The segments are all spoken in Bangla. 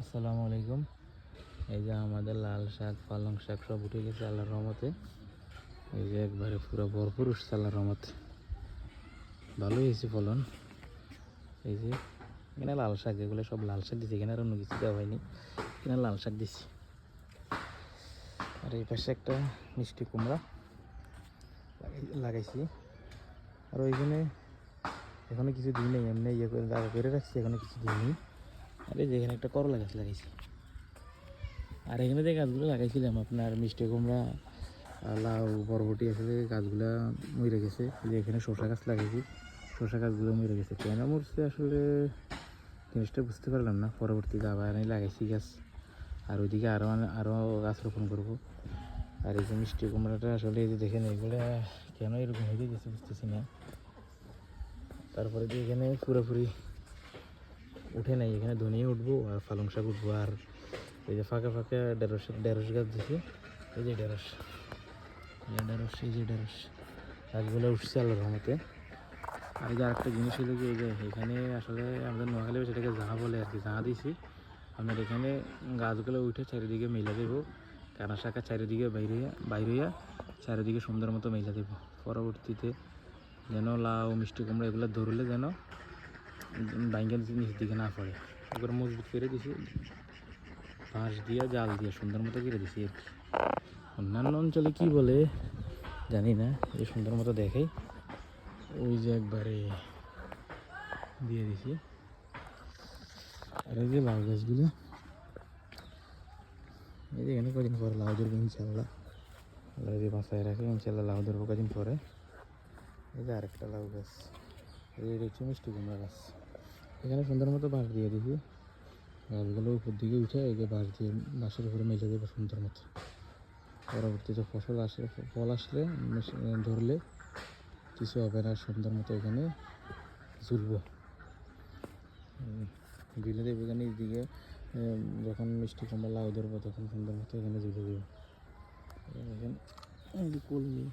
আসসালামু আলাইকুম। এই যে আমাদের লাল শাক পালং শাক সব উঠে গেছে আল্লাহর রহমতে। এই যে একবারে পুরো ভরপুর উঠছে আল্লাহর রহমতে, ভালোই হয়েছে ফলন। এই যে এখানে লাল শাক, এগুলো সব লাল শাক দিছি, এখানে আর অন্য কিছু দেওয়া হয়নি, এখানে লাল শাক দিছি। আর এই পাশে একটা মিষ্টি কুমড়া লাগাইছি। আর ওইখানে এখনো কিছু দিই নেই, এমনি ইয়ে করে দাঁড়া করে রাখছি, এখনো কিছু দিইনি। আর এই যে এখানে একটা করলা গাছ লাগাইছি। আর এখানে যে গাছগুলো লাগাইছিলাম আপনার মিষ্টি কুমড়া, লাউ, বরবটি, আসলে গাছগুলো মরে গেছে। যে এখানে শসা গাছ লাগাইছি, শসা গাছগুলো মরে গেছে। কেন মরছে আসলে জিনিসটা বুঝতে পারলাম না। পরবর্তীতে আবার আমি লাগাইছি গাছ, আর ওইদিকে আরও গাছ রোপণ করবো। আর এই যে মিষ্টি কুমড়াটা আসলে এই যে দেখেন, এগুলো কেন এরকম হয়ে গেছে বুঝতেছি না। তারপরে যে এখানে পুরোপুরি উঠে নাই, এখানে ধনিয়া উঠবো আর পালং শাক উঠবো। আর এই যে ফাঁকা ফাঁকা ঢেঁড়স গাছ দিছি, এই যে ঢেঁড়স, এই যে ঢেঁড়স গাছগুলো উঠছে আল্লাহর রহমতে। আর এই যে আরেকটা জিনিস হলো কি, এই যে এখানে আসলে আমাদের নোয়াখালী সেটাকে জাহা বলে আর কি, জাহা দিছি। আপনার এখানে গাছগুলো উঠে চারিদিকে মেলা দেবো, কানা শাখা চারিদিকে বাইরে হইয়া চারিদিকে সুন্দর মতো মেলা দেবো। পরবর্তীতে যেন লাউ, মিষ্টি কুমড়া এগুলো ধরলে যেন বাইঙ্গাল নিচের দিকে না পড়ে, এবার মজবুত করে দিছি, বাঁশ দিয়ে জাল দিয়ে সুন্দর মতো করে দিছি আর কি। অন্যান্য অঞ্চলে কি বলে জানি না, এই সুন্দর মতো দেখাই। ওই যে একবারে দিয়ে দিছি। আর এই যে লাউ গাছগুলো, এই যে এখানে কদিন পরে লাউ ধরবো ইনশাল্লাহ, আল্লাহ যদি বাঁচায় রাখে ইনশাল্লাহ লাউ ধরবো কদিন পরে। এই যে আরেকটা লাউ গাছ, এই হচ্ছে মিষ্টি কুমড়া গাছ। এখানে সুন্দর মতো বাঁশ দিয়ে দিছি, গাছগুলো উপর দিকে উঠে এই যে বাঁশ দিয়ে বাঁশের উপরে মেলে দেবো সুন্দর মতো। পরবর্তীতে ফল আসলে ধরলে কিছু হবে না, সুন্দর মতো এখানে ঝুলবো, ঝুলে দেবো এখানে। এইদিকে যখন মিষ্টি কুমড়া লাউ ধরবো তখন সুন্দর মতো এখানে ঝুলে দেবো। এখানে এই যে কলমি,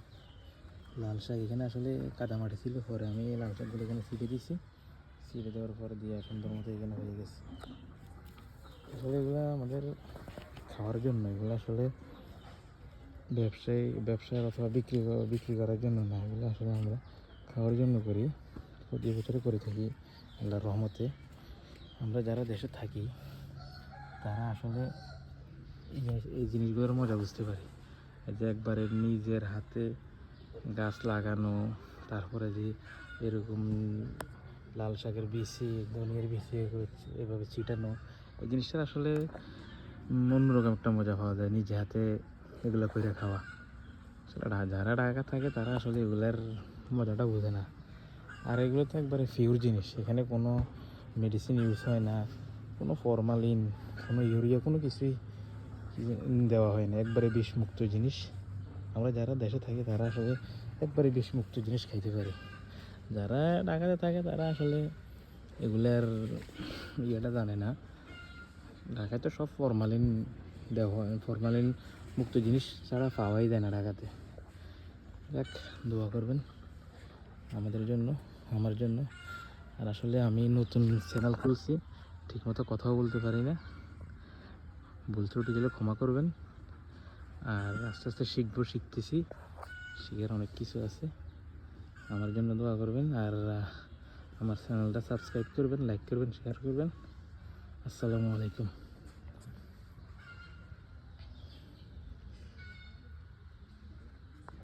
লাল শাক, এখানে আসলে কাদামাটি ছিল, পরে আমি লাল শাকগুলো এখানে ছিটে দিছি, ছিটে দেওয়ার পরে দিয়ে সুন্দর মতো এখানে হয়ে গেছে। আসলে এগুলো আমাদের খাওয়ার জন্য, এগুলো আসলে ব্যবসায় অথবা বিক্রি করার জন্য না, এগুলো আসলে আমরা খাওয়ার জন্য করি, প্রতি বছরে করে থাকি আল্লাহর রহমতে। আমরা যারা দেশে থাকি তারা আসলে এই জিনিসগুলোর মজা বুঝতে পারি। যে একবারে নিজের হাতে গাছ লাগানো, তারপরে যে এরকম লাল শাকের বিচি, ধনিয়ার বিচি এভাবে ছিটানো, এই জিনিসটার আসলে অন্যরকম একটা মজা পাওয়া যায় নিজে হাতে এগুলো করে খাওয়া। আসলে যারা ঢাকা থাকে তারা আসলে এগুলার মজাটা বোঝে না। আর এগুলো তো একবারে পিওর জিনিস, এখানে কোনো মেডিসিন ইউজ হয় না, কোনো ফরমালিন, কোনো ইউরিয়া, কোনো কিছুই দেওয়া হয় না, একবারে বিষমুক্ত জিনিস। আমরা যারা দেশে থাকি তারা আসলে একবারে বিষমুক্ত জিনিস খাইতে পারি। যারা ঢাকাতে থাকে তারা আসলে এগুলার ইয়েটা জানে না। ঢাকায় তো সব ফরমালিন দেওয়া হয়, ফরমালিন মুক্ত জিনিস ছাড়া পাওয়াই যায় না ঢাকাতে। দেখ, দোয়া করবেন আমাদের জন্য, আমার জন্য। আর আসলে আমি নতুন চ্যানেল খুলছি, ঠিকমতো কথাও বলতে পারি না, ভুল ত্রুটি গেলে ক্ষমা করবেন। আর আস্তে আস্তে শিখতেছি, শিখার অনেক কিছু আছে। আমার জন্য দোয়া করবেন, আর আমার চ্যানেলটা সাবস্ক্রাইব করবেন, লাইক করবেন, শেয়ার করবেন। আসসালামু আলাইকুম।